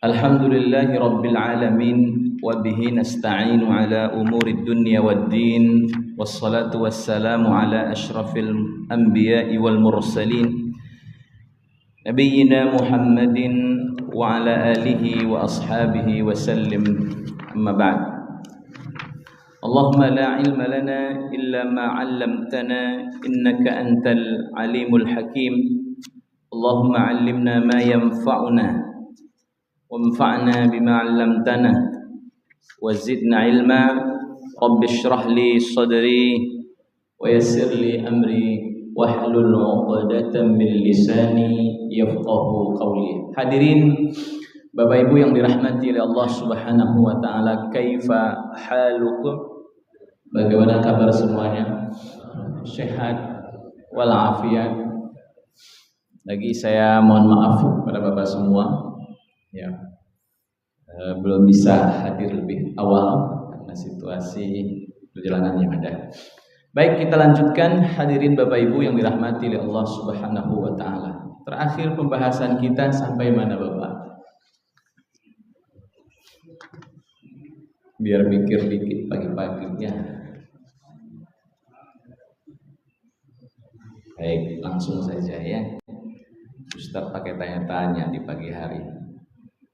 Alhamdulillahi Rabbil Alamin wa bihi nasta'inu ala umuri dunya waddin wassalatu wassalamu ala ashrafil anbiya'i wal mursalin nabiyyina Muhammadin wa ala alihi wa ashabihi wa sallim amma ba'd. Allahumma la ilma lana illa ma 'allamtana innaka antal alimul hakim. Allahumma 'allimna ma yanfa'una وانفعنا بما علمتنا وزدنا علما رب اشرح لي صدري ويسر لي أمري واحلل عقدة من لساني يفقهوا قولي. Hadirin Bapak Ibu yang dirahmati oleh Allah Subhanahu wa taala, kaifa halukum? Bagaimana kabar semuanya? Sehat walafiat. Lagi saya mohon maaf kepada Bapak semua ya, belum bisa hadir lebih awal karena situasi perjalanan yang ada. Baik, kita lanjutkan hadirin Bapak Ibu yang dirahmati oleh Allah Subhanahu wa taala. Terakhir pembahasan kita sampai mana Bapak? Biar mikir dikit pagi-paginya. Baik, langsung saja ya. Ustaz pakai tanya-tanya di pagi hari.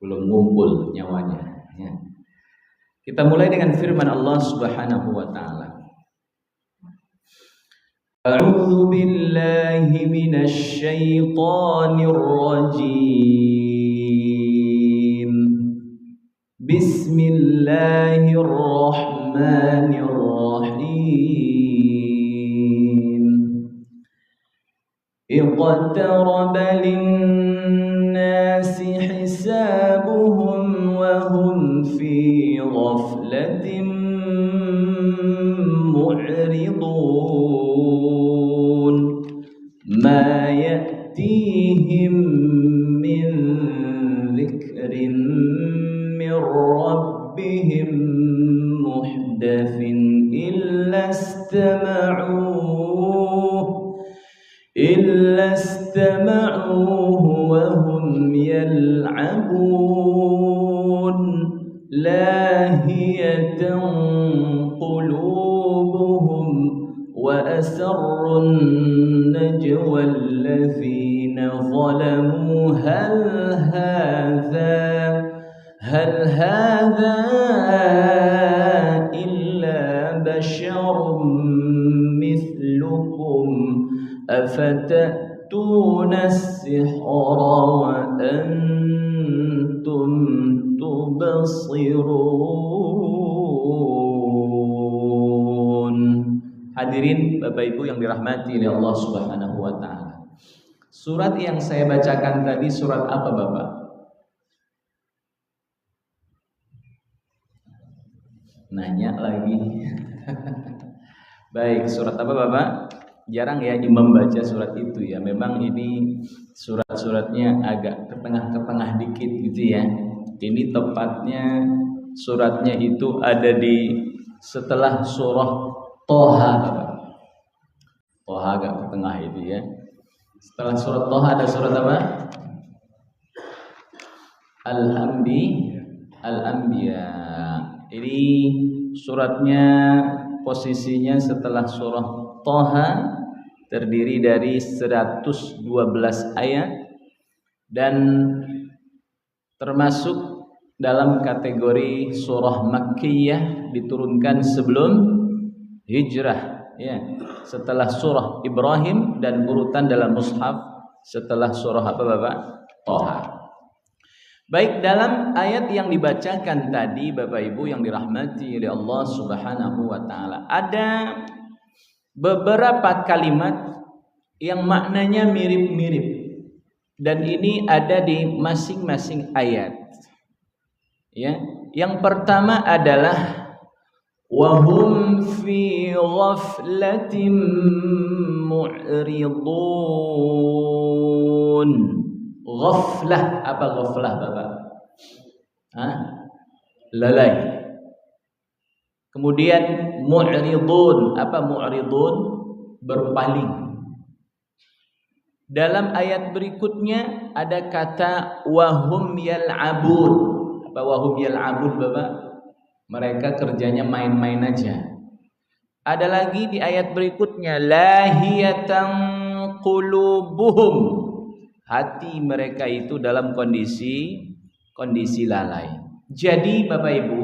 Belum ngumpul nyawanya ya. Kita mulai dengan firman Allah Subhanahu wa taala. A'udzu billahi minasy syaithanir rajim. Bismillahirrahmanirrahim. Iqtaraba lin-nasi hisabuhum wa hum fi ghaflatin mu'ridun ma ya'tihim min dhikrin min rabbihim muhdathin illa istama'uhu wa hum yal'abun lahiyatan qulubuhum wa asarrun najwa alladhina zalamu hal hadha illa basharun mithlukum afata'tuna as-sihra wa antum tubsirun. Hadirin Bapak Ibu yang dirahmati oleh Allah Subhanahu wa taala. Surat yang saya bacakan tadi surat apa Bapak? Nanya lagi. Baik, surat apa Bapak? Jarang ya imam baca surat itu ya. Memang ini surat-suratnya agak ke tengah dikit gitu ya. Ini tepatnya suratnya itu ada di setelah surah Toha. Toha agak ke tengah itu ya. Setelah surat Toha ada surat apa? Al-Anbiya. Ini suratnya posisinya setelah surah Toha, terdiri dari 112 ayat dan termasuk dalam kategori surah Makkiyah, diturunkan sebelum hijrah ya, setelah surah Ibrahim, dan urutan dalam mushaf setelah surah apa Bapak? Toha. Baik, dalam ayat yang dibacakan tadi Bapak Ibu yang dirahmati oleh Allah Subhanahu wa taala, ada beberapa kalimat yang maknanya mirip-mirip, dan ini ada di masing-masing ayat. Ya, yang pertama adalah wahum fi ghaflatin mu'ridun. Ghaflah, apa ghaflah Bapak? Lalai. Kemudian mu'ridun, apa mu'ridun? Berpaling. Dalam ayat berikutnya ada kata wahum yal'abun. Apa wahum yal'abun, Bapak? Mereka kerjanya main-main aja. Ada lagi di ayat berikutnya lahiyatan qulubuhum. Hati mereka itu dalam kondisi lalai. Jadi Bapak Ibu,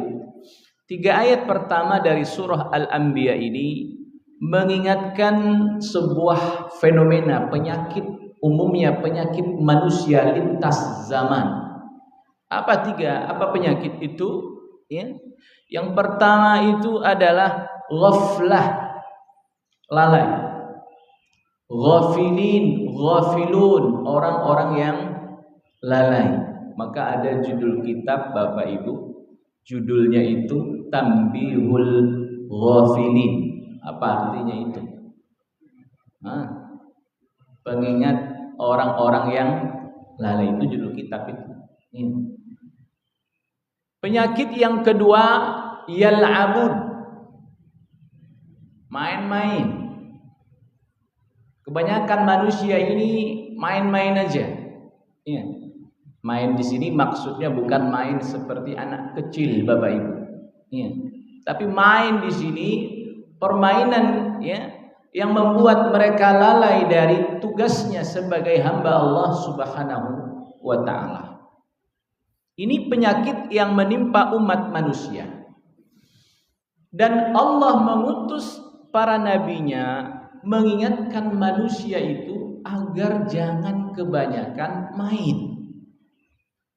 3 ayat pertama dari surah Al-Anbiya ini mengingatkan sebuah fenomena penyakit, umumnya penyakit manusia lintas zaman. Apa penyakit itu? Ya. Yang pertama itu adalah ghaflah, lalai. Ghafilin, ghafilun, orang-orang yang lalai. Maka ada judul kitab Bapak Ibu, judulnya itu Tanbihul Ghafilin. Apa artinya itu? Pengingat orang-orang yang lalai, itu judul kitab itu. Penyakit yang kedua yal'abun, main-main. Kebanyakan manusia ini main-main aja. Ya. Main di sini maksudnya bukan main seperti anak kecil, Bapak Ibu. Ya. Tapi main di sini permainan, ya, yang membuat mereka lalai dari tugasnya sebagai hamba Allah Subhanahu wa ta'ala. Ini penyakit yang menimpa umat manusia. Dan Allah mengutus para nabinya mengingatkan manusia itu agar jangan kebanyakan main.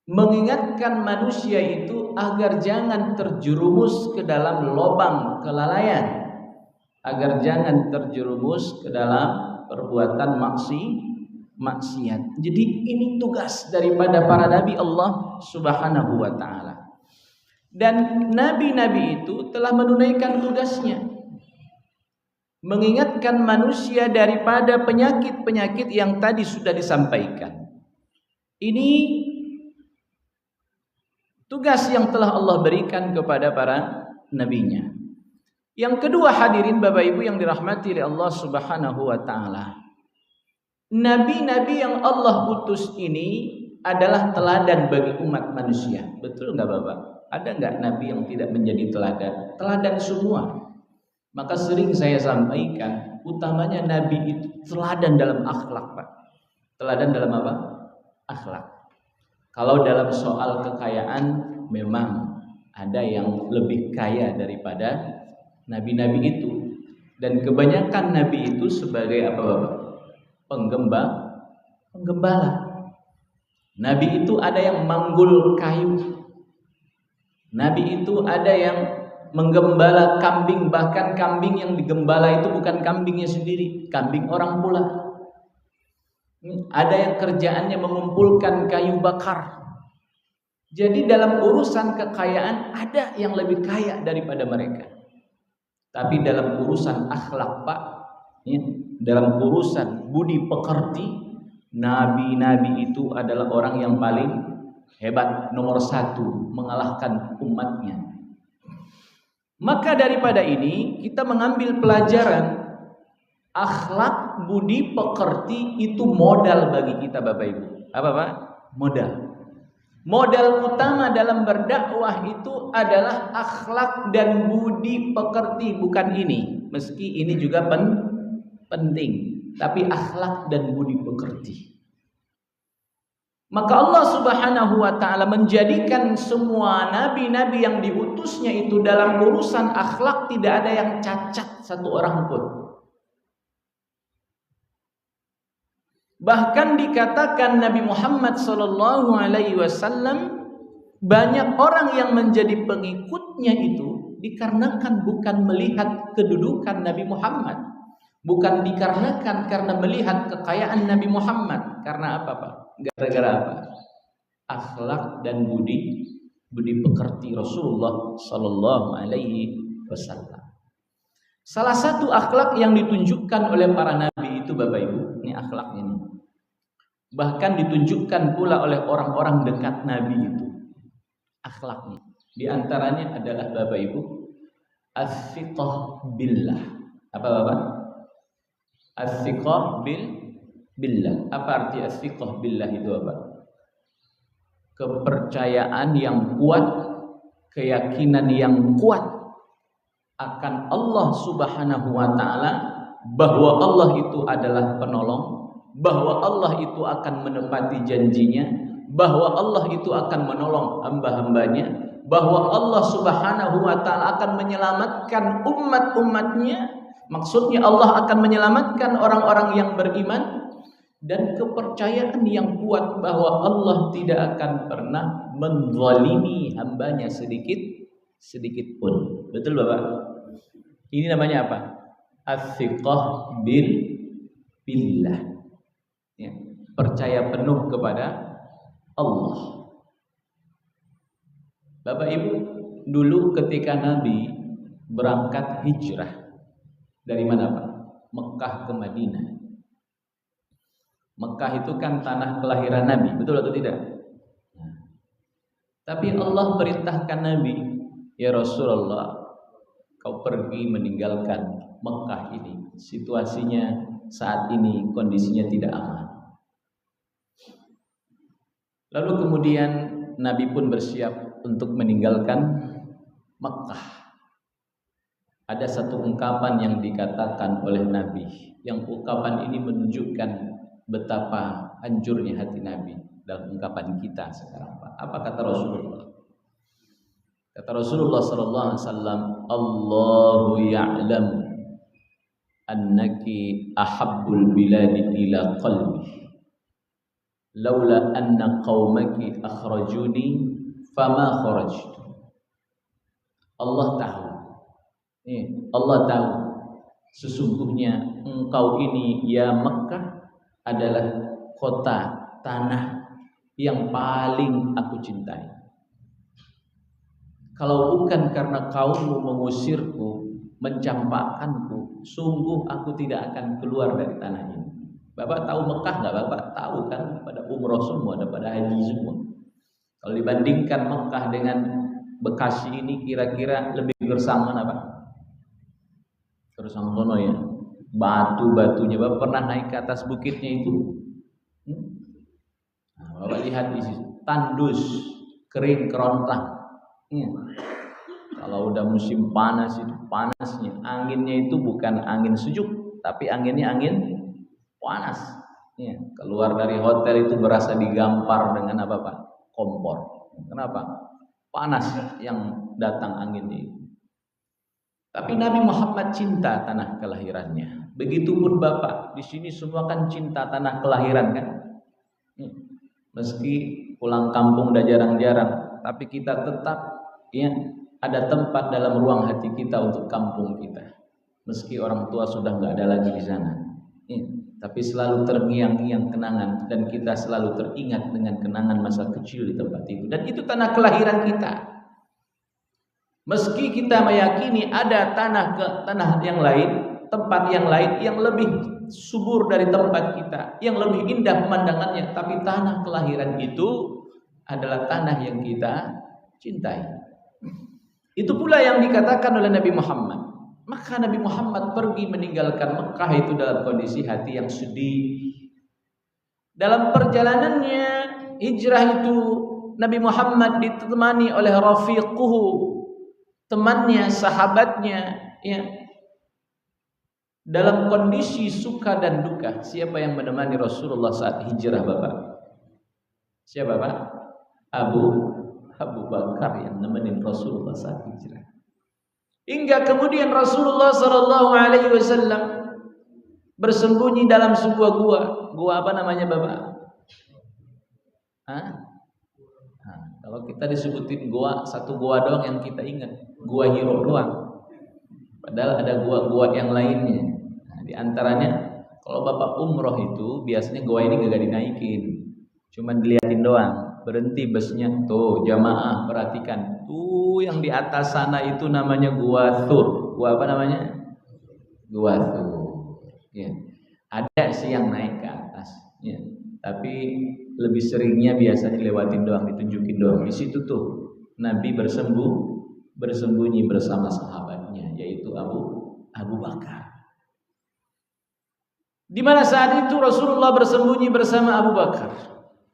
Mengingatkan manusia itu agar jangan terjerumus ke dalam lubang kelalaian. Agar jangan terjerumus ke dalam perbuatan maksiat. Jadi ini tugas daripada para nabi Allah Subhanahu wa ta'ala. Dan nabi-nabi itu telah menunaikan tugasnya, mengingatkan manusia daripada penyakit-penyakit yang tadi sudah disampaikan. Ini tugas yang telah Allah berikan kepada para nabinya. Yang kedua, hadirin Bapak Ibu yang dirahmati oleh Allah Subhanahu wa ta'ala, nabi-nabi yang Allah utus ini adalah teladan bagi umat manusia. Betul nggak Bapak? Ada nggak nabi yang tidak menjadi teladan? Teladan semua. Maka sering saya sampaikan, utamanya nabi itu teladan dalam akhlak, Pak. Teladan dalam apa? Akhlak. Kalau dalam soal kekayaan memang ada yang lebih kaya daripada nabi-nabi itu. Dan kebanyakan nabi itu sebagai apa, Bapak? Penggembala. Nabi itu ada yang manggul kayu. Nabi itu ada yang menggembala kambing, bahkan kambing yang digembala itu bukan kambingnya sendiri, kambing orang pula. Ada yang kerjaannya mengumpulkan kayu bakar. Jadi dalam urusan kekayaan ada yang lebih kaya daripada mereka. Tapi dalam urusan akhlak, Pak, ya, dalam urusan budi pekerti, nabi-nabi itu adalah orang yang paling hebat, nomor 1, mengalahkan umatnya. Maka daripada ini kita mengambil pelajaran, akhlak budi pekerti itu modal bagi kita Bapak Ibu. Apa Pak? Modal. Modal utama dalam berdakwah itu adalah akhlak dan budi pekerti, bukan ini. Meski ini juga penting, tapi akhlak dan budi pekerti. Maka Allah Subhanahu wa ta'ala menjadikan semua nabi-nabi yang diutusnya itu dalam urusan akhlak tidak ada yang cacat satu orang pun. Bahkan dikatakan Nabi Muhammad sallallahu alaihi wasallam, banyak orang yang menjadi pengikutnya itu dikarenakan bukan melihat kedudukan Nabi Muhammad, bukan dikarenakan karena melihat kekayaan Nabi Muhammad. Karena apa, Pak? Gara-gara apa? Akhlak dan budi pekerti Rasulullah sallallahu alaihi wasallam. Salah satu akhlak yang ditunjukkan oleh para nabi itu Bapak Ibu, ini akhlak ini. Bahkan ditunjukkan pula oleh orang-orang dekat nabi itu. Akhlaknya. Di antaranya adalah Bapak Ibu, as-siqah billah. Apa Bapak? As-siqah billah. Apa arti as-siqah billah itu apa? Kepercayaan yang kuat, keyakinan yang kuat akan Allah Subhanahu wa taala, bahwa Allah itu adalah penolong, bahwa Allah itu akan menepati janjinya, bahwa Allah itu akan menolong hamba-hambanya, bahwa Allah Subhanahu wa taala akan menyelamatkan umat-umatnya. Maksudnya Allah akan menyelamatkan orang-orang yang beriman, dan kepercayaan yang kuat bahwa Allah tidak akan pernah menzalimi hambanya sedikit pun. Betul Bapak? Ini namanya apa? As-siqah billah. Ya, percaya penuh kepada Allah. Bapak Ibu, dulu ketika Nabi berangkat hijrah dari mana Pak? Mekah ke Madinah. Mekah itu kan tanah kelahiran Nabi, betul atau tidak? Nah, tapi Allah perintahkan Nabi, ya Rasulullah, kau pergi meninggalkan Mekah ini. Situasinya saat ini kondisinya tidak aman. Lalu kemudian Nabi pun bersiap untuk meninggalkan Mekah. Ada satu ungkapan yang dikatakan oleh Nabi, yang ungkapan ini menunjukkan betapa hancurnya hati Nabi dalam ungkapan kita sekarang, Pak. Apa kata Rasulullah? Kata Rasulullah sallallahu alaihi wasallam, Allahu ya'lam annaki ahabbul biladi ila qalbi. Laula anna qaumaki akhrajuni fama kharajtu. Allah tahu. Allah tahu sesungguhnya engkau ini ya Mekah adalah kota, tanah yang paling aku cintai. Kalau bukan karena kaummu mengusirku, mencampakkanku, sungguh aku tidak akan keluar dari tanah ini. Bapak tahu Mekah nggak? Bapak tahu kan, pada umroh semua, ada pada haji semua. Kalau dibandingkan Mekah dengan Bekasi ini, kira-kira lebih gersang mana Pak? Gersang sono ya. Batu-batunya, Bapak pernah naik ke atas bukitnya itu? Nah, Bapak lihat di situ, tandus, kering, kerontang. Ya. Kalau udah musim panas itu panasnya, anginnya itu bukan angin sejuk, tapi anginnya angin panas. Ya. Keluar dari hotel itu berasa digampar dengan apa Pak? Kompor. Kenapa? Panas yang datang anginnya itu. Tapi Nabi Muhammad cinta tanah kelahirannya. Begitupun Bapak, di sini semua kan cinta tanah kelahiran kan. Meski pulang kampung udah jarang-jarang, tapi kita tetap ya ada tempat dalam ruang hati kita untuk kampung kita. Meski orang tua sudah nggak ada lagi di sana, ya, tapi selalu terngiang-ngiang kenangan, dan kita selalu teringat dengan kenangan masa kecil di tempat itu. Dan itu tanah kelahiran kita. Meski kita meyakini ada tanah yang lain, tempat yang lain yang lebih subur dari tempat kita, yang lebih indah pemandangannya, tapi tanah kelahiran itu adalah tanah yang kita cintai. Itu pula yang dikatakan oleh Nabi Muhammad. Maka Nabi Muhammad pergi meninggalkan Mekah itu dalam kondisi hati yang sedih. Dalam perjalanannya hijrah itu, Nabi Muhammad ditemani oleh rafiquhu, temannya, sahabatnya, ya. Dalam kondisi suka dan duka. Siapa yang menemani Rasulullah saat hijrah Bapak? Siapa Pak? Abu Bakar yang nemenin Rasulullah saat hijrah. Hingga kemudian Rasulullah sallallahu alaihi wasallam bersembunyi dalam sebuah gua. Gua apa namanya Bapak? Kalau kita disebutin gua, satu gua doang yang kita ingat, Gua Hiro doang. Padahal ada gua-gua yang lainnya. Nah, di antaranya kalau Bapak umroh itu biasanya gua ini gak dinaikin, cuman diliatin doang. Berhenti busnya, tuh jamaah perhatikan, tuh yang di atas sana itu namanya Gua Thur. Gua apa namanya? Gua Thur. Ya. Ada sih yang naik ke atas, ya. Tapi lebih seringnya biasanya lewatin doang, ditunjukin doang. Di situ tuh Nabi bersembunyi bersama sahabatnya, yaitu Abu Bakar. Di mana saat itu Rasulullah bersembunyi bersama Abu Bakar.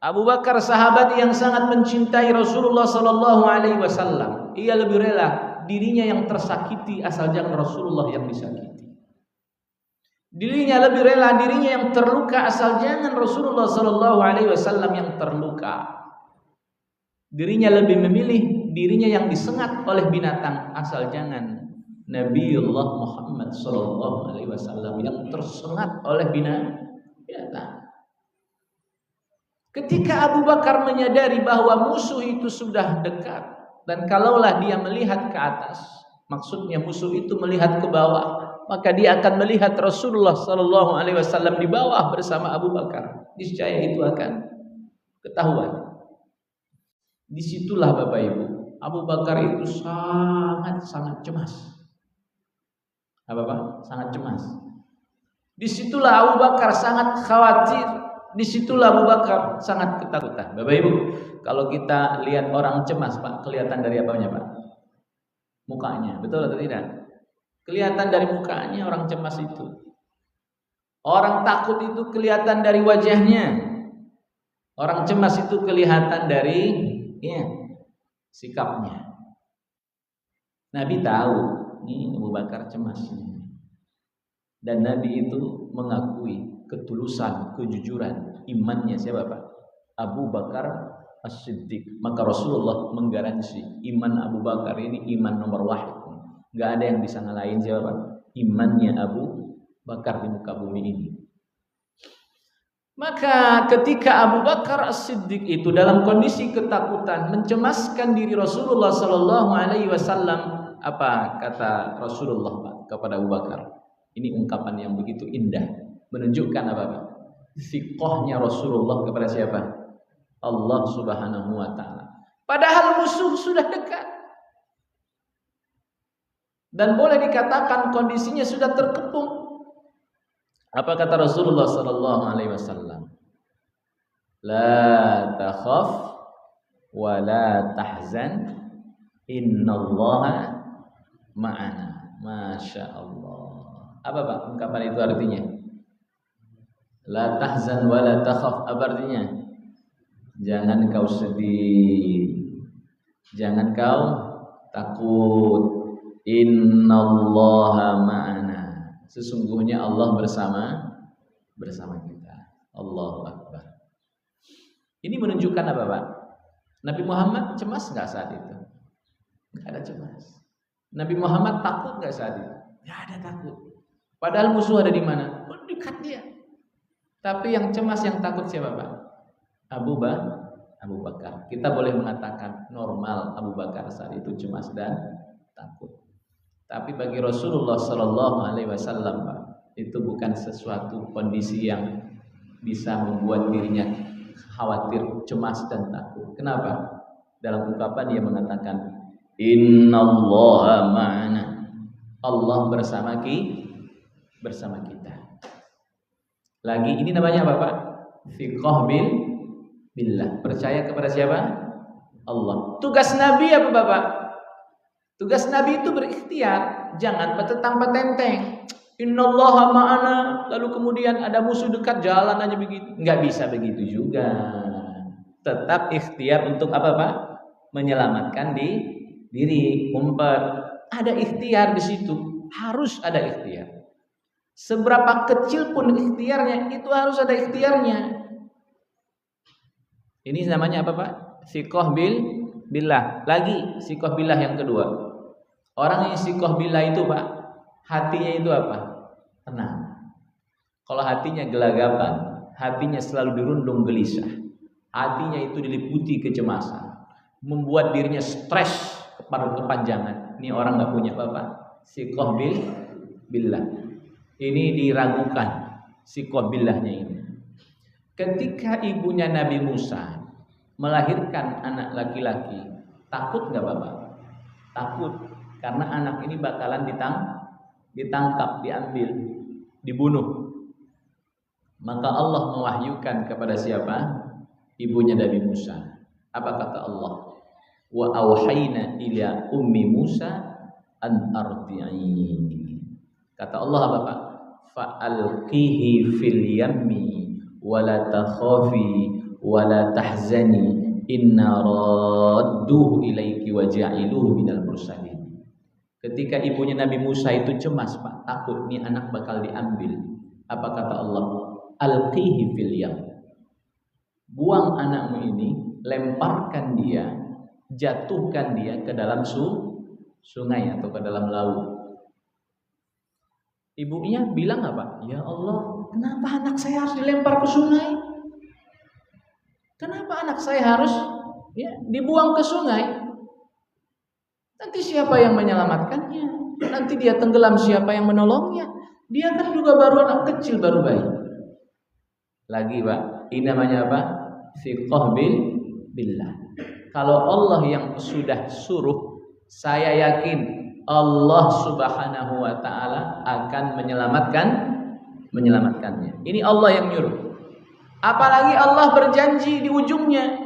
Abu Bakar sahabat yang sangat mencintai Rasulullah sallallahu alaihi wasallam. Ia lebih rela dirinya yang tersakiti asal jangan Rasulullah yang disakiti. Dirinya lebih rela dirinya yang terluka asal jangan Rasulullah sallallahu alaihi wasallam yang terluka. Dirinya lebih memilih dirinya yang disengat oleh binatang asal jangan Nabiullah Muhammad sallallahu alaihi wasallam yang tersengat oleh binatang. Ketika Abu Bakar menyadari bahwa musuh itu sudah dekat dan kalaulah dia melihat ke atas, maksudnya musuh itu melihat ke bawah, maka dia akan melihat Rasulullah sallallahu alaihi wasallam di bawah bersama Abu Bakar. Niscaya itu akan ketahuan. Disitulah Bapak Ibu, Abu Bakar itu sangat cemas. Apa Pak? Sangat cemas. Disitulah Abu Bakar sangat khawatir. Disitulah Abu Bakar sangat ketakutan. Bapak Ibu, kalau kita lihat orang cemas Pak, kelihatan dari apanya Pak? Mukanya, betul atau tidak? Kelihatan dari mukanya orang cemas itu. Orang takut itu kelihatan dari wajahnya. Orang cemas itu kelihatan dari sikapnya. Nabi tahu ini Abu Bakar cemas. Dan Nabi itu mengakui ketulusan, kejujuran imannya siapa Pak? Abu Bakar As-Siddiq. Maka Rasulullah menggaransi iman Abu Bakar ini iman nomor wahid. Gak ada yang bisa ngalahin siapa Pak? Imannya Abu Bakar di muka bumi ini. Maka ketika Abu Bakar As-Siddiq itu dalam kondisi ketakutan mencemaskan diri Rasulullah sallallahu alaihi wasallam, apa kata Rasulullah Pak kepada Abu Bakar? Ini ungkapan yang begitu indah, menunjukkan apa Pak? Thiqahnya Rasulullah kepada siapa? Allah Subhanahu wa taala. Padahal musuh sudah dekat. Dan boleh dikatakan kondisinya sudah terkepung. Apa kata Rasulullah sallallahu alaihi wasallam? La takhaf wa la tahzan innallaha ma'ana. Masya Allah. Apa Pak ungkapan itu artinya? La tahzan wa la takhaf, apa artinya? Jangan kau sedih, jangan kau takut. Innallaha ma'ana. Sesungguhnya Allah bersama kita. Allahu Akbar. Ini menunjukkan apa Pak? Nabi Muhammad cemas nggak saat itu? Nggak ada cemas. Nabi Muhammad takut nggak saat itu? Nggak ada takut. Padahal musuh ada di mana? Dekat dia. Tapi yang cemas, yang takut siapa Pak? Abu Bakar. Kita boleh mengatakan normal Abu Bakar saat itu cemas dan takut. Tapi bagi Rasulullah sallallahu alaihi wasallam Pak, itu bukan sesuatu kondisi yang bisa membuat dirinya khawatir, cemas dan takut. Kenapa? Dalam ungkapan dia mengatakan innallaha ma'ana. Allah bersama kita. Lagi ini namanya apa Pak? Thiqah billah. Percaya kepada siapa? Allah. Tugas Nabi apa Bapak? Tugas Nabi itu berikhtiar, jangan petentang-petenteng. Innallaha ma'ana, lalu kemudian ada musuh dekat jalan aja begitu. Enggak bisa begitu juga. Tetap ikhtiar untuk apa Pak? Menyelamatkan diri, umpet. Ada ikhtiar di situ, harus ada ikhtiar. Seberapa kecil pun ikhtiarnya, itu harus ada ikhtiarnya. Ini namanya apa Pak? Thiqah billah. Lagi thiqah billah yang kedua. Orang yang thiqah billah itu Pak, hatinya itu apa? Tenang. Kalau hatinya gelagapan, hatinya selalu dirundung gelisah, hatinya itu diliputi kecemasan, membuat dirinya stres kepanjangan. Ini orang nggak punya apa? Thiqah billah. Ini diragukan thiqah billahnya ini. Ketika ibunya Nabi Musa melahirkan anak laki-laki, takut nggak Bapak? Takut, karena anak ini bakalan ditangkap, diambil, dibunuh. Maka Allah mewahyukan kepada siapa? Ibunya Nabi Musa. Apa kata Allah? Wa auhayna ila ummi Musa an ardi'i. Kata Allah apa Pak? fa'alqihi fil yammi wala takhafi wala tahzani inna radduhu ilaiki wa ja'iluhu minal mursalin. Ketika ibunya Nabi Musa itu cemas, Pak, takut nih anak bakal diambil. Apa kata Allah? Alqihi fil yam. Buang anakmu ini, lemparkan dia, jatuhkan dia ke dalam sungai atau ke dalam laut. Ibunya bilang apa? Ya Allah, kenapa anak saya harus dilempar ke sungai? Kenapa anak saya harus dibuang ke sungai? Nanti siapa yang menyelamatkannya? Nanti dia tenggelam, siapa yang menolongnya? Dia kan juga baru anak kecil, baru bayi. Lagi Pak, ini namanya apa? Thiqah billah. Kalau Allah yang sudah suruh, saya yakin Allah Subhanahu wa ta'ala akan menyelamatkannya. Ini Allah yang nyuruh. Apalagi Allah berjanji di ujungnya,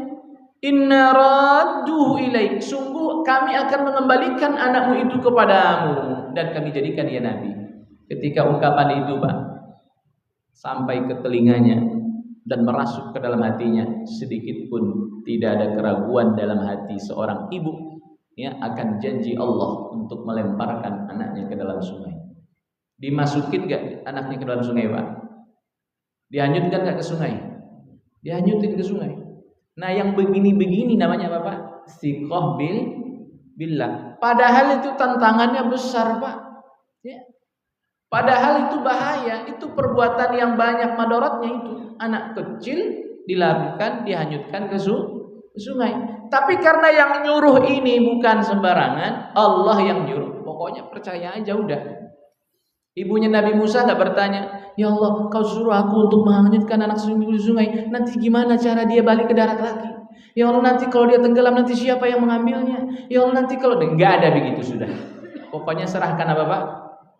inna radduhu ilaik, sungguh kami akan mengembalikan anakmu itu kepadamu dan kami jadikan dia nabi. Ketika ungkapan itu Pak sampai ke telinganya dan merasuk ke dalam hatinya, sedikit pun tidak ada keraguan dalam hati seorang ibu akan janji Allah untuk melemparkan anaknya ke dalam sungai. Dimasukin gak anaknya ke dalam sungai Pak? Dihanyutkan gak ke sungai? Dihanyutin ke sungai. Nah yang begini-begini namanya apa Pak? Thiqah billah. Padahal itu tantangannya besar Pak. Padahal itu bahaya. Itu perbuatan yang banyak madaratnya itu. Anak kecil dilarikan, dihanyutkan ke sungai. Tapi karena yang nyuruh ini bukan sembarangan, Allah yang nyuruh. Pokoknya percaya aja udah. Ibunya Nabi Musa gak bertanya, ya Allah, kau suruh aku untuk menghanyutkan anak di sungai. Nanti gimana cara dia balik ke darat lagi? Ya Allah, nanti kalau dia tenggelam, nanti siapa yang mengambilnya? Ya Allah, nanti kalau nggak ada begitu sudah. Pokoknya serahkan apa Pak?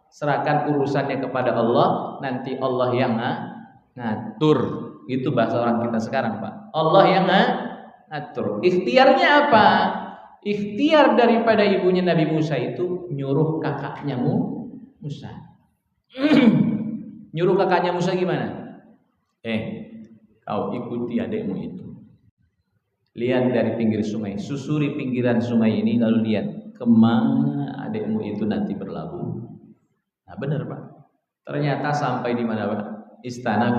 Serahkan urusannya kepada Allah. Nanti Allah yang ngatur. Itu bahasa orang kita sekarang Pak. Allah yang ngatur. Ikhtiarnya apa? Ikhtiar daripada ibunya Nabi Musa itu nyuruh kakaknya Musa. Nyuruh kakaknya Musa gimana? Kau ikuti adekmu itu. Lihat dari pinggir sungai, susuri pinggiran sungai ini, lalu lihat kemana adekmu itu nanti berlabuh. Nah benar Pak. Ternyata sampai di mana Pak? Istana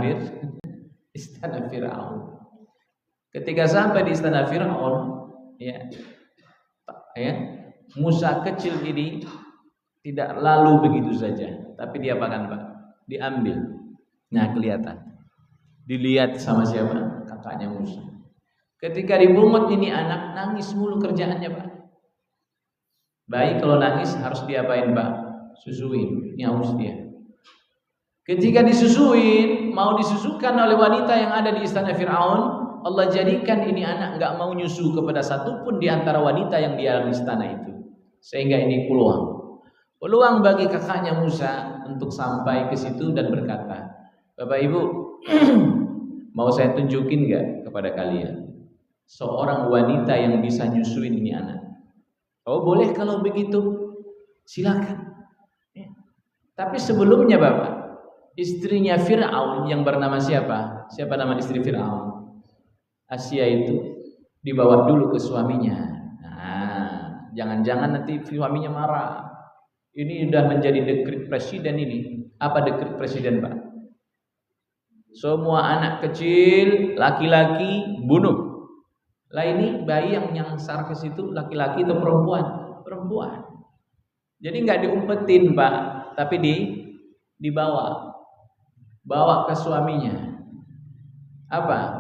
Fir'aun. Ketika sampai di istana Fir'aun, Musa kecil ini tidak lalu begitu saja, tapi diapakan Pak? Diambil. Nah kelihatan. Dilihat sama siapa? Kakaknya Musa. Ketika dibungut ini anak, nangis mulu kerjaannya Pak. Baik kalau nangis harus diapain Pak? Susuin, nyaus dia. Ketika disusuin, mau disusukan oleh wanita yang ada di istana Fir'aun, Allah jadikan ini anak gak mau nyusu kepada satupun di antara wanita yang di dalam istana itu. Sehingga ini peluang bagi kakaknya Musa untuk sampai ke situ dan berkata, Bapak Ibu, mau saya tunjukin gak kepada kalian seorang wanita yang bisa nyusuin ini anak? Oh boleh kalau begitu, silakan. Tapi sebelumnya Bapak, istrinya Fir'aun yang bernama siapa? Siapa nama istri Fir'aun? Asia itu dibawa dulu ke suaminya. Nah, jangan-jangan nanti suaminya marah. Ini udah menjadi dekret presiden ini. Apa dekret presiden Pak? Semua anak kecil, laki-laki bunuh. Lah ini bayi yang nyangsar ke situ laki-laki atau perempuan? Perempuan. Jadi nggak diumpetin Pak, tapi dibawa ke suaminya. Apa?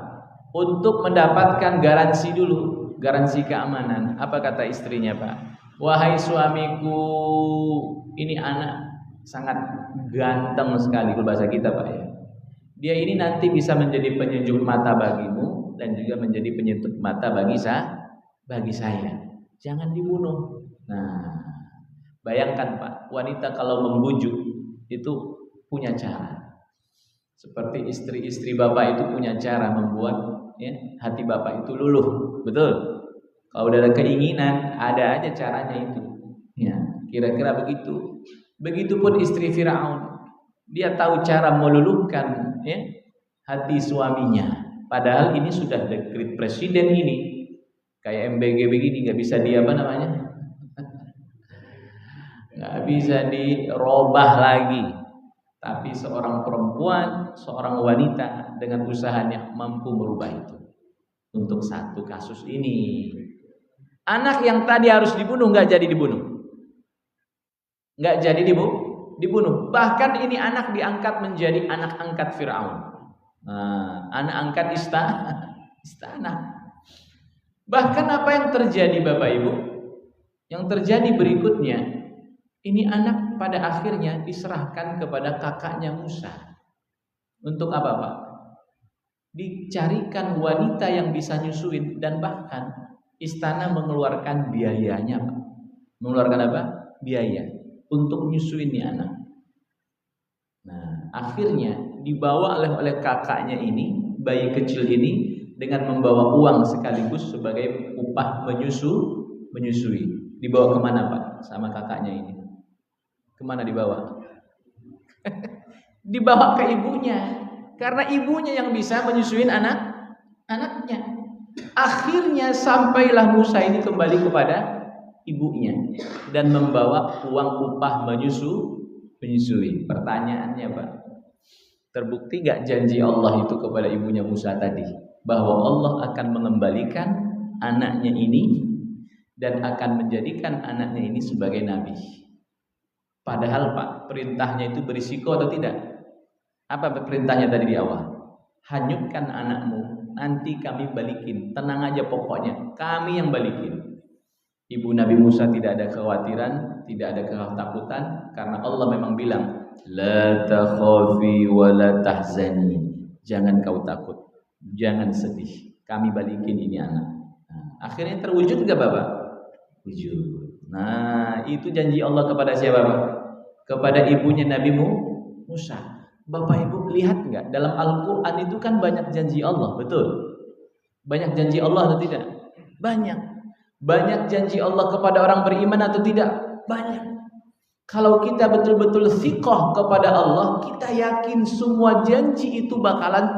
Untuk mendapatkan garansi dulu, garansi keamanan. Apa kata istrinya Pak? Wahai suamiku, ini anak sangat ganteng sekali, kalau bahasa kita Pak ya. Dia ini nanti bisa menjadi penyejuk mata bagimu dan juga menjadi penyejuk mata bagi saya. Jangan dibunuh. Nah, bayangkan Pak, wanita kalau membujuk itu punya cara. Seperti istri-istri bapak itu punya cara membuat hati bapak itu luluh, betul? Kalau udah ada keinginan, ada aja caranya itu. Ya, kira-kira begitu. Begitupun istri Fir'aun. Dia tahu cara meluluhkan ya, hati suaminya. Padahal ini sudah dekret presiden ini. Kayak MBG begini nggak bisa nggak bisa dirubah lagi. Tapi seorang perempuan, seorang wanita dengan usahanya mampu merubah itu. Untuk satu kasus ini, anak yang tadi harus dibunuh nggak jadi dibunuh, nggak jadi dibunuh. Bahkan ini anak diangkat menjadi anak angkat Firaun. Nah, anak angkat istana. Bahkan apa yang terjadi Bapak Ibu? Yang terjadi berikutnya, ini anak pada akhirnya diserahkan kepada kakaknya Musa. Untuk apa Pak? Dicarikan wanita yang bisa nyusuin, dan bahkan istana mengeluarkan biayanya Pak. Mengeluarkan apa? Biaya untuk nyusuin nih anak. Nah, akhirnya dibawa oleh kakaknya ini, bayi kecil ini, dengan membawa uang sekaligus sebagai upah menyusui. Dibawa kemana Pak? Sama kakaknya ini. Kemana dibawa? Dibawa ke ibunya. Karena ibunya yang bisa menyusuin anaknya. Akhirnya sampailah Musa ini kembali kepada ibunya dan membawa uang upah menyusui. Pertanyaannya Pak, terbukti gak janji Allah itu kepada ibunya Musa tadi, bahwa Allah akan mengembalikan anaknya ini dan akan menjadikan anaknya ini sebagai nabi. Padahal Pak, perintahnya itu berisiko atau tidak? Apa perintahnya tadi di awal? Hanyutkan anakmu, nanti kami balikin. Tenang aja pokoknya, kami yang balikin. Ibu Nabi Musa tidak ada kekhawatiran, tidak ada ketakutan, karena Allah memang bilang, la takhafi wa la tahzani. Jangan kau takut, jangan sedih, kami balikin ini anak. Nah, akhirnya terwujud enggak Bapak? Wujud. Nah, itu janji Allah kepada siapa Pak? Kepada ibunya Nabi Musa. Bapak Ibu lihat enggak? Dalam Al-Quran itu kan banyak janji Allah, betul? Banyak janji Allah atau tidak? Banyak. Banyak janji Allah kepada orang beriman atau tidak? Banyak. Kalau kita betul-betul thiqah kepada Allah, kita yakin semua janji itu bakalan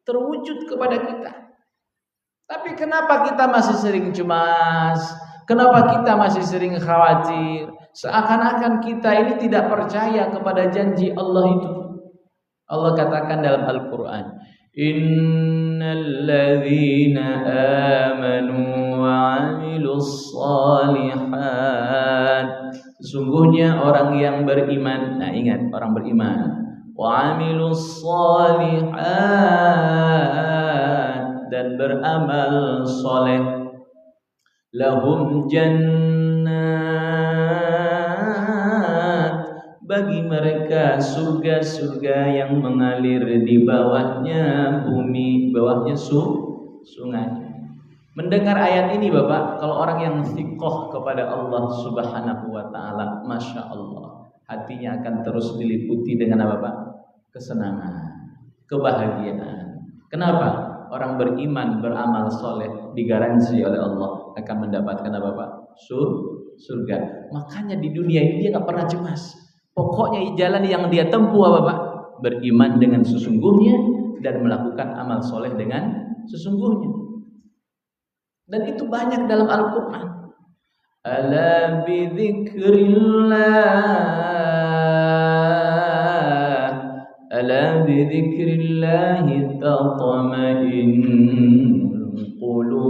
terwujud kepada kita. Tapi kenapa kita masih sering cemas? Kenapa kita masih sering khawatir? Seakan-akan kita ini tidak percaya kepada janji Allah itu. Allah katakan dalam Al-Quran, innal ladzina amanu wa 'amilus shalihat. Sesungguhnya orang yang beriman. Nah, ingat, orang beriman. Wa 'amilus shalihat, dan beramal soleh. Lahum jannat, bagi mereka surga-surga yang mengalir di bawahnya bumi, bawahnya sungai. Mendengar ayat ini Bapak, kalau orang yang thiqah kepada Allah Subhanahu wa taala, Masya Allah, hatinya akan terus diliputi dengan apa Pak? Kesenangan, kebahagiaan. Kenapa? Orang beriman, beramal soleh, digaransi oleh Allah akan mendapatkan apa Pak? Surga. Makanya di dunia ini dia gak pernah cemas. Pokoknya jalan yang dia tempuh apa Pak? Beriman dengan sesungguhnya dan melakukan amal soleh dengan sesungguhnya. Dan itu banyak dalam Al-Quran. Ala bidzikrillahi tatma'innul qulub.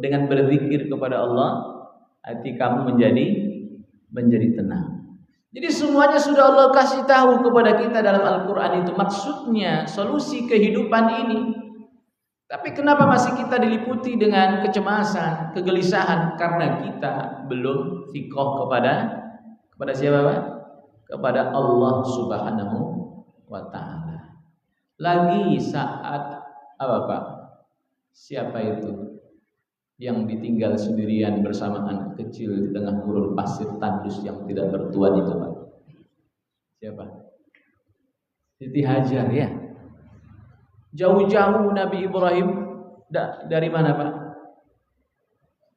Dengan berzikir kepada Allah, hati kamu menjadi tenang. Jadi semuanya sudah Allah kasih tahu kepada kita dalam Al-Quran itu. Maksudnya solusi kehidupan ini. Tapi kenapa masih kita diliputi dengan kecemasan, kegelisahan? Karena kita belum thiqah kepada siapa Pak? Kepada Allah Subhanahu wa ta'ala. Lagi saat apa Pak? Siapa itu yang ditinggal sendirian bersama anak kecil di tengah gurun pasir tandus yang tidak bertuan itu Pak? Siapa? Siti Hajar ya. Jauh-jauh Nabi Ibrahim dari mana Pak?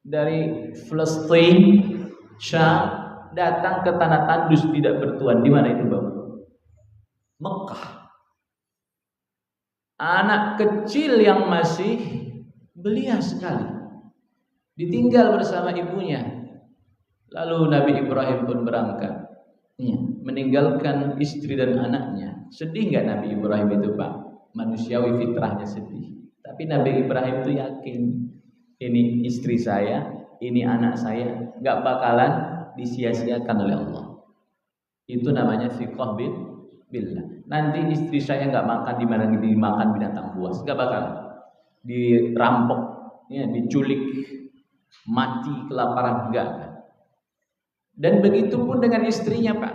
Dari Palestina, Syam, datang ke tanah tandus tidak bertuan. Di mana itu Bapak? Mekah. Anak kecil yang masih belia sekali, ditinggal bersama ibunya. Lalu Nabi Ibrahim pun berangkat, meninggalkan istri dan anaknya. Sedih nggak Nabi Ibrahim itu Pak? Manusiawi fitrahnya sedih. Tapi Nabi Ibrahim itu yakin, ini istri saya, ini anak saya, nggak bakalan disia-siakan oleh Allah. Itu namanya fiqh billah. Nanti istri saya nggak makan di mana dimakan binatang buas, nggak bakal dirampok, diculik, mati kelaparan, enggak. Dan begitu pun dengan istrinya Pak.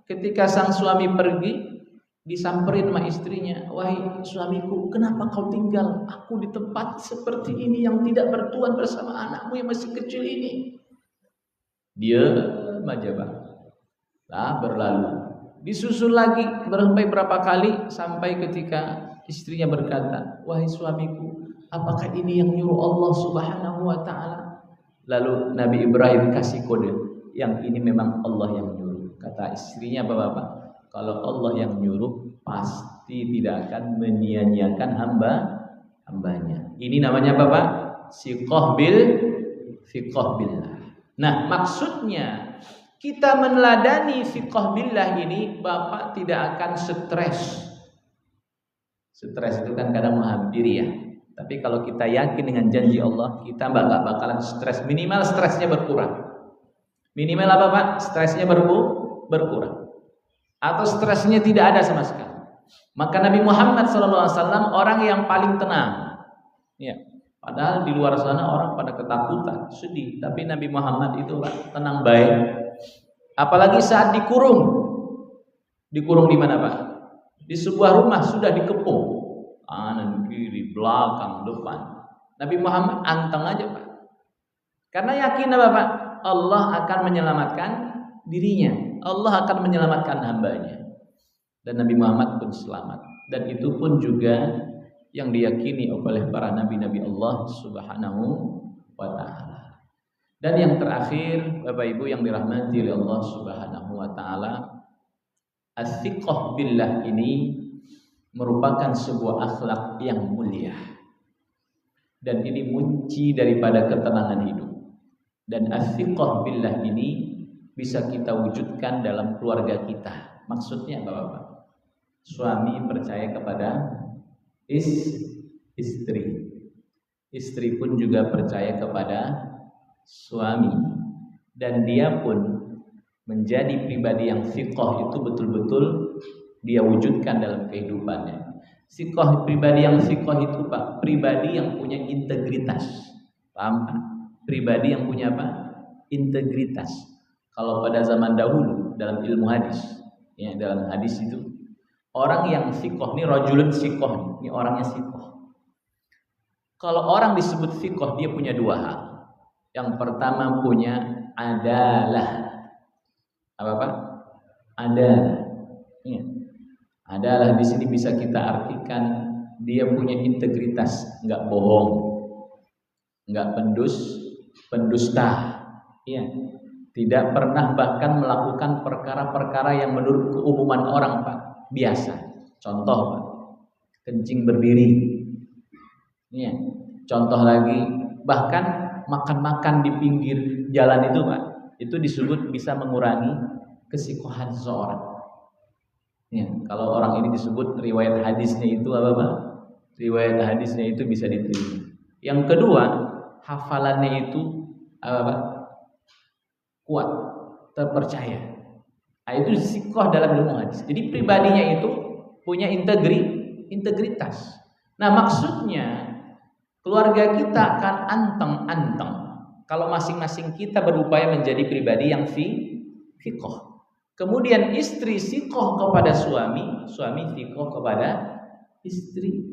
Ketika sang suami pergi, disamperin sama istrinya, wahai suamiku, kenapa kau tinggal aku di tempat seperti ini yang tidak bertuan bersama anakmu yang masih kecil ini? Dia aja Pak. Lah berlalu. Disusul lagi sampai berapa kali sampai ketika istrinya berkata, wahai suamiku, apakah ini yang nyuruh Allah Subhanahu wa taala? Lalu Nabi Ibrahim kasih kode, yang ini memang Allah yang nyuruh. Kata istrinya Bapak, kalau Allah yang nyuruh pasti tidak akan menyia-nyiakan hambanya. Ini namanya Bapak fiqh billah. Nah, maksudnya kita meneladani fiqh billah ini, Bapak tidak akan stres. Stres itu kan kadang menghampiri ya. Tapi kalau kita yakin dengan janji Allah, kita nggak bakalan stres. Minimal stresnya berkurang. Minimal apa Pak? Stresnya berkurang. Atau stresnya tidak ada sama sekali. Maka Nabi Muhammad SAW orang yang paling tenang. Ya. Padahal di luar sana orang pada ketakutan, sedih. Tapi Nabi Muhammad itu Pak, tenang baik. Apalagi saat dikurung. Dikurung di mana Pak? Di sebuah rumah sudah dikepung. Kanan, kiri, belakang, depan. Nabi Muhammad anteng aja Pak. Karena yakin apa Pak? Allah akan menyelamatkan dirinya. Allah akan menyelamatkan hambanya. Dan Nabi Muhammad pun selamat. Dan itu pun juga yang diyakini oleh para nabi-nabi Allah Subhanahu wa ta'ala. Dan yang terakhir, Bapak Ibu yang dirahmati oleh Allah Subhanahu wa ta'ala, as-siqah billah ini merupakan sebuah akhlak yang mulia. Dan ini kunci daripada ketenangan hidup. Dan as-siqah billah ini bisa kita wujudkan dalam keluarga kita. Maksudnya Bapak? Suami percaya kepada istri. Istri pun juga percaya kepada suami. Dan dia pun menjadi pribadi yang siqah itu betul-betul dia wujudkan dalam kehidupannya. Siqah, pribadi yang siqah itu Pak, pribadi yang punya integritas. Paham Pak? Pribadi yang punya apa? Integritas. Kalau pada zaman dahulu dalam ilmu hadis, ya dalam hadis itu orang yang siqah ini rajulun siqah, ini orangnya siqah. Kalau orang disebut siqah dia punya dua hal. Yang pertama punya adalah apa Pak? Adalah. Ya. Adalah di sini bisa kita artikan dia punya integritas, nggak bohong, nggak pendusta, ya. Tidak pernah bahkan melakukan perkara-perkara yang menurut keumuman orang Pak biasa. Contoh Pak, kencing berdiri, ya. Contoh lagi, bahkan makan-makan di pinggir jalan itu Pak, itu disebut bisa mengurangi kesikohan seseorang. Ya, kalau orang ini disebut riwayat hadisnya itu apa Pak? Riwayat hadisnya itu bisa diterima. Yang kedua, hafalannya itu apa Pak? Kuat, terpercaya. Nah, itu siqah dalam ilmu hadis. Jadi pribadinya itu punya integritas. Nah, maksudnya keluarga kita akan anteng-anteng kalau masing-masing kita berupaya menjadi pribadi yang siqah. Kemudian istri siqah kepada suami, suami siqah kepada istri.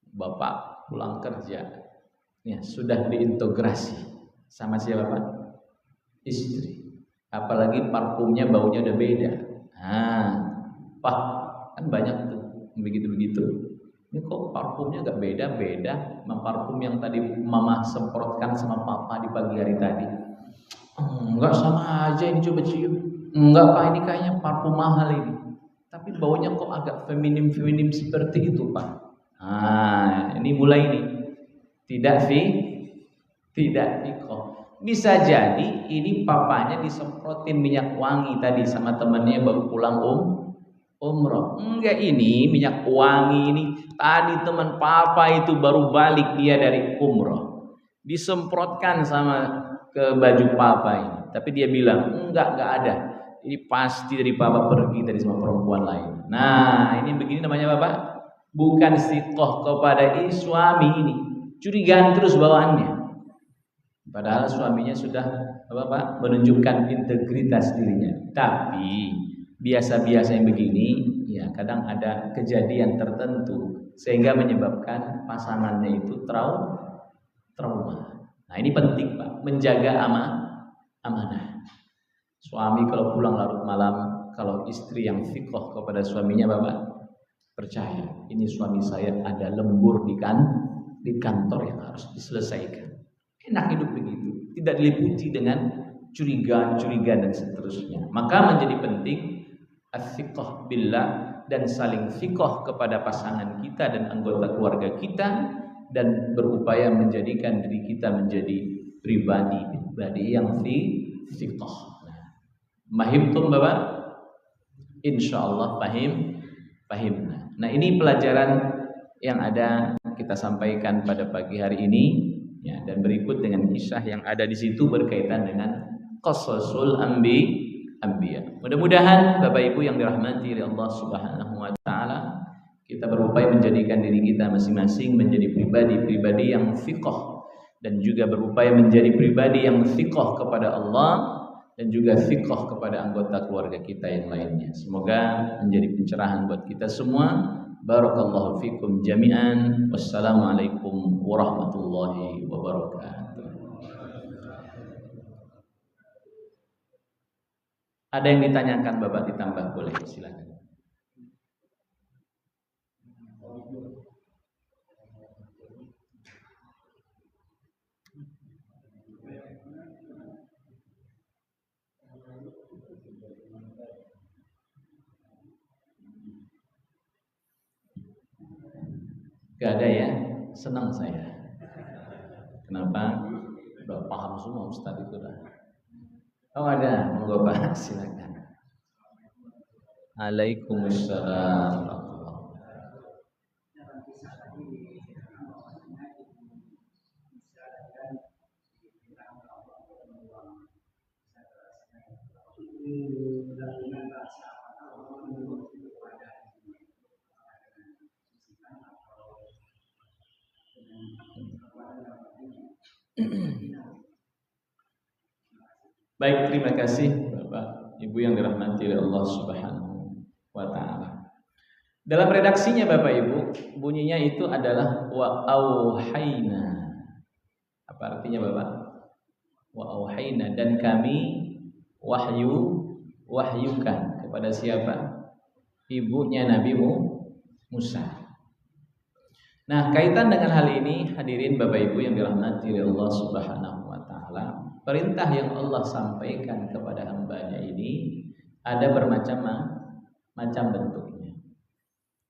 Bapak pulang kerja, ya sudah diintegrasi sama siapa Pak? Istri. Apalagi parfumnya baunya udah beda. Pak kan banyak tuh begitu-begitu. Ini kok parfumnya gak beda-beda sama parfum yang tadi mama semprotkan sama papa di pagi hari tadi. Enggak, sama aja ini, coba cium. Enggak Pak, ini kayaknya parfum mahal ini. Tapi baunya kok agak feminim seperti itu Pak. Ini mulai nih. Tidak fikoh. Bisa jadi ini papanya disemprotin minyak wangi tadi sama temannya baru pulang umroh. Enggak, ini minyak wangi ini tadi teman papa itu baru balik dia dari umroh. Disemprotkan sama ke baju papa ini. Tapi dia bilang, enggak ada. Ini pasti dari papa pergi tadi sama perempuan lain. Nah, ini begini namanya Bapak. Bukan sikoh kepada suami ini. Curigaan terus bawaannya. Padahal suaminya sudah Bapak menunjukkan integritas dirinya. Tapi biasa-biasa yang begini, ya kadang ada kejadian tertentu sehingga menyebabkan pasangannya itu trauma. Nah, ini penting Pak, menjaga amanah. Suami kalau pulang larut malam, kalau istri yang fikoh kepada suaminya, Bapak percaya, ini suami saya ada lembur di kantor yang harus diselesaikan. Enak hidup begitu, tidak diliputi dengan curiga dan seterusnya. Maka menjadi penting as-siqah billah dan saling siqah kepada pasangan kita dan anggota keluarga kita, dan berupaya menjadikan diri kita menjadi pribadi yang siqah. Mahimtum Bapak? Insyaallah pahimna. Nah, ini pelajaran yang ada kita sampaikan pada pagi hari ini, ya, dan berikut dengan kisah yang ada di situ berkaitan dengan qasasul anbiya. Mudah-mudahan Bapak Ibu yang dirahmati oleh Allah Subhanahu wa taala, kita berupaya menjadikan diri kita masing-masing menjadi pribadi yang fiqh, dan juga berupaya menjadi pribadi yang fiqh kepada Allah dan juga fiqh kepada anggota keluarga kita yang lainnya. Semoga menjadi pencerahan buat kita semua. Barakallahu fikum jami'an. Wassalamualaikum warahmatullahi wabarakatuh. Ada yang ditanyakan Bapak, ditambah boleh, silakan. Gak ada ya, senang saya. Kenapa? Udah paham semua Ustaz itu dah. Oh ada, monggo Pak, silakan. Waalaikumsalam. Baik, terima kasih Bapak Ibu yang dirahmati oleh Allah Subhanahu wa taala. Dalam redaksinya Bapak Ibu, bunyinya itu adalah wa auhayna. Apa artinya Bapak? Wa auhayna, dan kami wahyukan kepada siapa? Ibunya Nabi Musa. Nah, kaitan dengan hal ini, hadirin Bapak Ibu yang dirahmati oleh Allah Subhanahu wa taala, perintah yang Allah sampaikan kepada hambanya ini ada bermacam-macam bentuknya.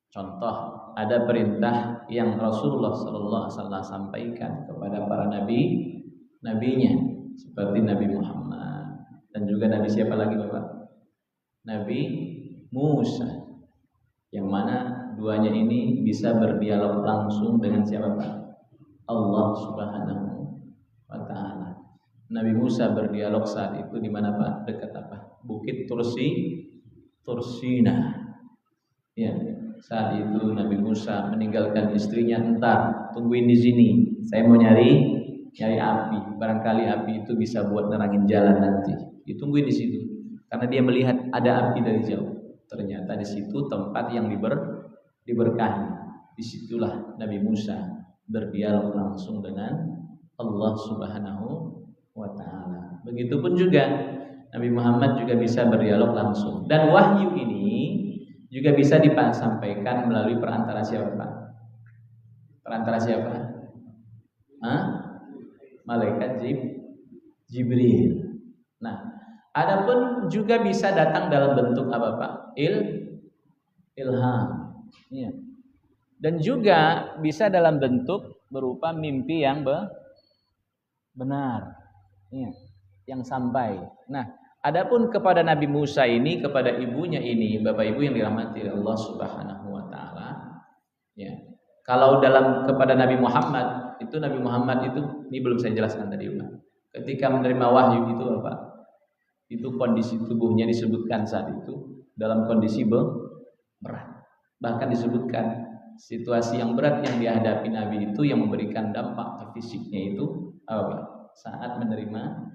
Contoh, ada perintah yang Rasulullah SAW sampaikan kepada para nabinya, seperti Nabi Muhammad, dan juga Nabi siapa lagi Bapak? Nabi Musa, yang mana duanya ini bisa berdialog langsung dengan siapa Pak? Allah Subhanahu wa ta'ala. Nabi Musa berdialog saat itu di mana Pak? Dekat apa? Bukit Tursina. Ya, saat itu Nabi Musa meninggalkan istrinya, entar tungguin di sini. Saya mau nyari api. Barangkali api itu bisa buat nerangin jalan nanti. Ditungguin di situ. Karena dia melihat ada api dari jauh. Ternyata di situ tempat yang diberkahi. Disitulah Nabi Musa berdialog langsung dengan Allah Subhanahu wa ta'ala. Begitupun juga Nabi Muhammad juga bisa berdialog langsung. Dan wahyu ini juga bisa disampaikan melalui perantara siapa Pak? Perantara siapa? Malaikat Jibril. Nah, adapun juga bisa datang dalam bentuk apa Pak? Ilham. Ya. Dan juga bisa dalam bentuk berupa mimpi yang benar. Ya. Yang sampai. Nah, adapun kepada Nabi Musa ini, kepada ibunya ini, Bapak Ibu yang dirahmati Allah Subhanahu wa taala, ya. Kalau dalam kepada Nabi Muhammad, itu Nabi Muhammad itu ini belum saya jelaskan tadi, Pak. Ketika menerima wahyu itu apa? Itu kondisi tubuhnya disebutkan saat itu dalam kondisi berat. Bahkan disebutkan situasi yang berat yang dihadapi Nabi itu yang memberikan dampak ke fisiknya itu apa? Saat menerima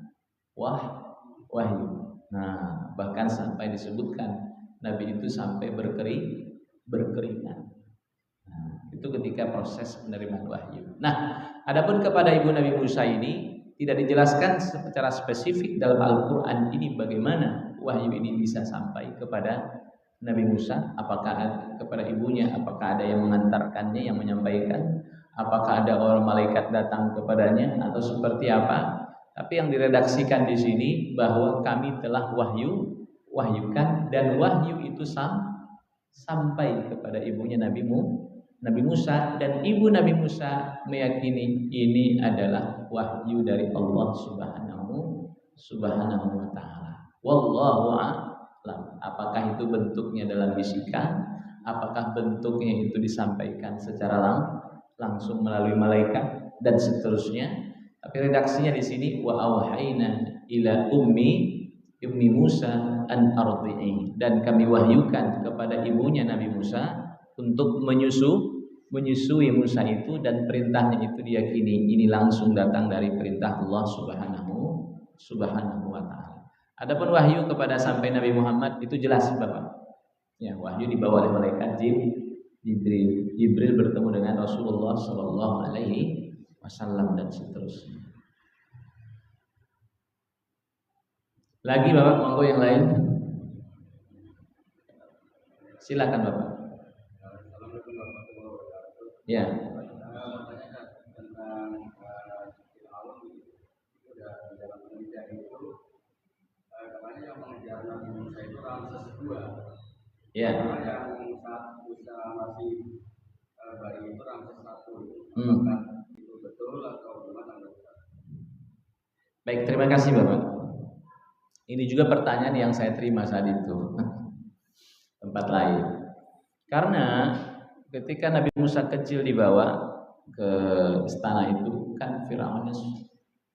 wahyu. Nah, bahkan sampai disebutkan Nabi itu sampai berkeringat. Nah, itu ketika proses penerimaan wahyu. Nah, adapun kepada ibu Nabi Musa ini tidak dijelaskan secara spesifik dalam Al-Qur'an ini bagaimana wahyu ini bisa sampai kepada Nabi Musa, apakah kepada ibunya, apakah ada yang mengantarkannya, yang menyampaikan, apakah ada orang malaikat datang kepadanya atau seperti apa. Tapi yang diredaksikan di sini bahwa kami telah wahyukan dan wahyu itu sampai kepada ibunya Nabi Musa, dan ibu Nabi Musa meyakini ini adalah wahyu dari Allah Subhanahu wa taala. Wallahu a'lam. Apakah itu bentuknya dalam bisikan, apakah bentuknya itu disampaikan secara langsung melalui malaikat dan seterusnya. Tapi redaksinya di sini wa auhayna ila ummi Musa an ardi'i, dan kami wahyukan kepada ibunya Nabi Musa untuk menyusui Musa itu, dan perintahnya itu diyakini ini langsung datang dari perintah Allah Subhanahu wa taala. Adapun wahyu kepada sampai Nabi Muhammad itu jelas Bapak. Ya, wahyu dibawa oleh malaikat Jibril. Jibril bertemu dengan Rasulullah sallallahu alaihi wasallam dan seterusnya. Lagi Bapak, monggo yang lain. Silakan Bapak. Ya. Ya. Yang saat Musa masih bayi itu Ramses I. Itu betul atau gimana? Baik, terima kasih Bapak. Ini juga pertanyaan yang saya terima saat itu tempat lain. Karena ketika Nabi Musa kecil dibawa ke istana itu kan Firaunnya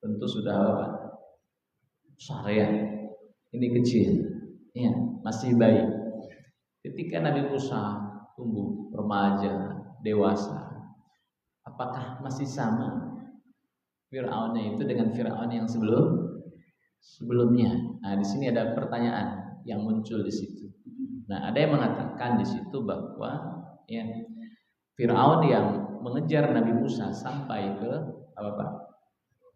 tentu sudah apa? Besar ya. Ini kecil. Ya, masih bayi. Ketika Nabi Musa tumbuh remaja, dewasa, apakah masih sama Firaunnya itu dengan Firaun yang sebelumnya? Nah, di sini ada pertanyaan yang muncul di situ. Nah, ada yang mengatakan di situ bahwa ya Firaun yang mengejar Nabi Musa sampai ke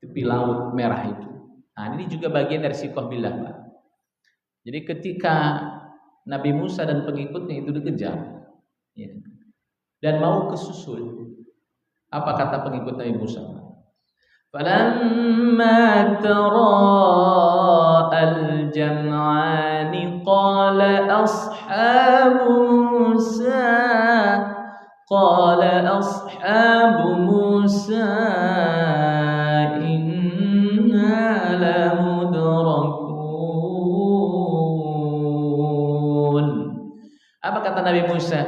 tepi laut merah itu. Nah, ini juga bagian dari sikoh billah, Pak. Jadi ketika Nabi Musa dan pengikutnya itu dikejar, ya, dan mau kesusul, apa kata pengikut Nabi Musa? Falamma tara al-jam'ani qala ashabu Musa inna lamudrakun. Apa kata Nabi Musa?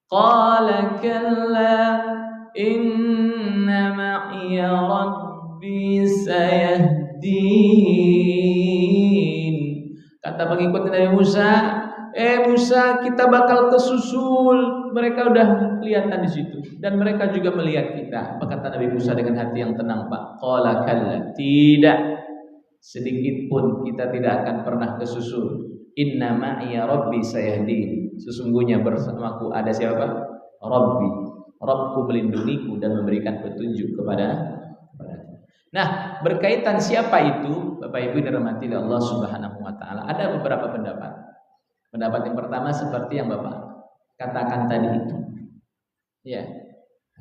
Qala kalla inna ma'iya rabbi sayahdin. Kata pengikut Nabi Musa, Musa, kita bakal kesusul. Mereka udah kelihatan di situ dan mereka juga melihat kita. Apa kata Nabi Musa dengan hati yang tenang, Pak? Qala kalla, tidak sedikit pun kita tidak akan pernah kesusul. Inna ma'iya rabbi sayahdin. Sesungguhnya bersamaku ada siapa? Rabbi. Rabbku melindungiku dan memberikan petunjuk kepada. Nah, berkaitan siapa itu, Bapak Ibu dirahmati Allah Subhanahu wa taala, ada beberapa pendapat. Pendapat yang pertama seperti yang Bapak katakan tadi itu. Ya.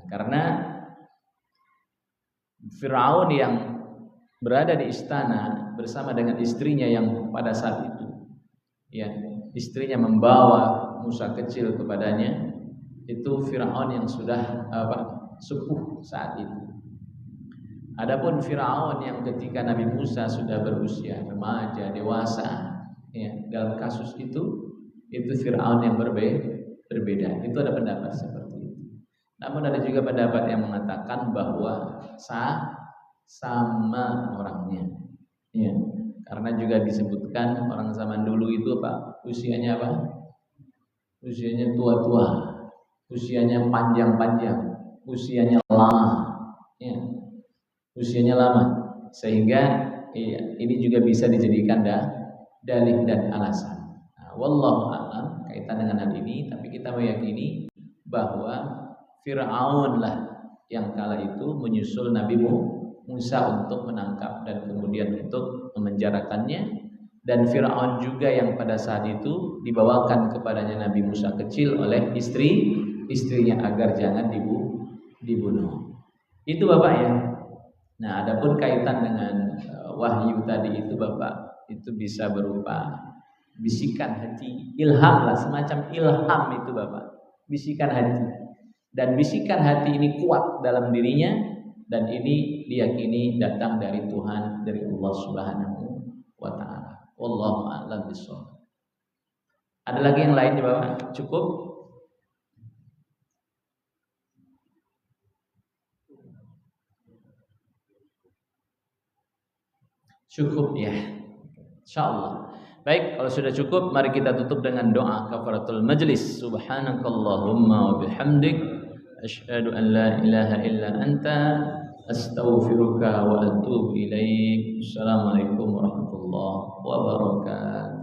Karena Firaun yang berada di istana bersama dengan istrinya yang pada saat itu, ya, istrinya membawa Musa kecil kepadanya, itu Firaun yang sudah sepuh saat itu. Adapun Firaun yang ketika Nabi Musa sudah berusia remaja dewasa, ya, dalam kasus itu Firaun yang berbeda. Itu ada pendapat seperti itu. Namun ada juga pendapat yang mengatakan bahwa sama orangnya, ya, karena juga disebutkan orang zaman dulu itu usianya usianya tua-tua, usianya panjang-panjang, usianya lama, ya, usianya lama, sehingga ya, ini juga bisa dijadikan dalih dan alasan. Nah, wallahu a'lam kaitan dengan hal ini, tapi kita meyakini bahwa Fir'aun lah yang kala itu menyusul Nabi Musa untuk menangkap dan kemudian untuk memenjarakannya, dan Fir'aun juga yang pada saat itu dibawakan kepadanya Nabi Musa kecil oleh istrinya agar jangan dibunuh. Itu Bapak ya. Nah, adapun kaitan dengan wahyu tadi itu Bapak, itu bisa berupa bisikan hati, ilham lah, semacam ilham itu Bapak, bisikan hati. Dan bisikan hati ini kuat dalam dirinya, dan ini diyakini datang dari Tuhan, dari Allah Subhanahu wa taala. Wallahu a'lam bishawab. Ada lagi yang lain Bapak? Cukup? Cukup ya, insyaallah. Baik, kalau sudah cukup, mari kita tutup dengan doa kafaratul majlis. Subhanakallahumma wa bihamdik, asyhadu an la ilaha illa anta, astaghfiruka wa atubu ilaik. Assalamualaikum warahmatullahi wabarakatuh.